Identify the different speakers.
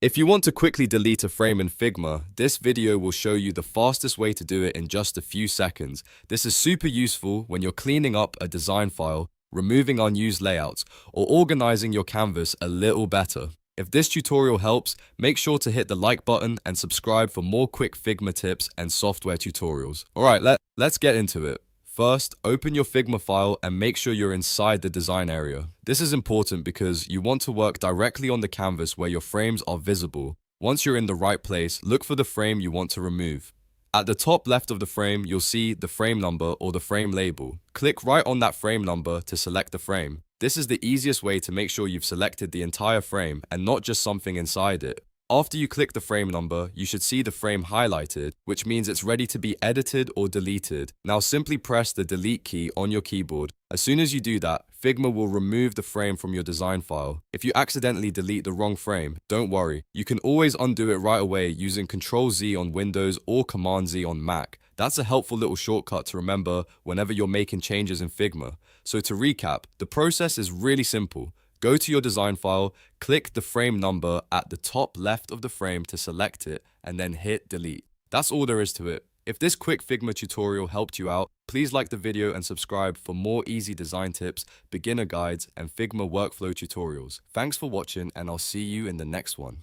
Speaker 1: If you want to quickly delete a frame in Figma, this video will show you the fastest way to do it in just a few seconds. This is super useful when you're cleaning up a design file, removing unused layouts, or organizing your canvas a little better. If this tutorial helps, make sure to hit the like button and subscribe for more quick Figma tips and software tutorials. Alright, let's get into it. First, open your Figma file and make sure you're inside the design area. This is important because you want to work directly on the canvas where your frames are visible. Once you're in the right place, look for the frame you want to remove. At the top left of the frame, you'll see the frame number or the frame label. Click right on that frame number to select the frame. This is the easiest way to make sure you've selected the entire frame and not just something inside it. After you click the frame number, you should see the frame highlighted, which means it's ready to be edited or deleted. Now simply press the delete key on your keyboard. As soon as you do that, Figma will remove the frame from your design file. If you accidentally delete the wrong frame, don't worry. You can always undo it right away using Ctrl-Z on Windows or Command-Z on Mac. That's a helpful little shortcut to remember whenever you're making changes in Figma. So to recap, the process is really simple. Go to your design file, click the frame number at the top left of the frame to select it, and then hit delete. That's all there is to it. If this quick Figma tutorial helped you out, please like the video and subscribe for more easy design tips, beginner guides, and Figma workflow tutorials. Thanks for watching, and I'll see you in the next one.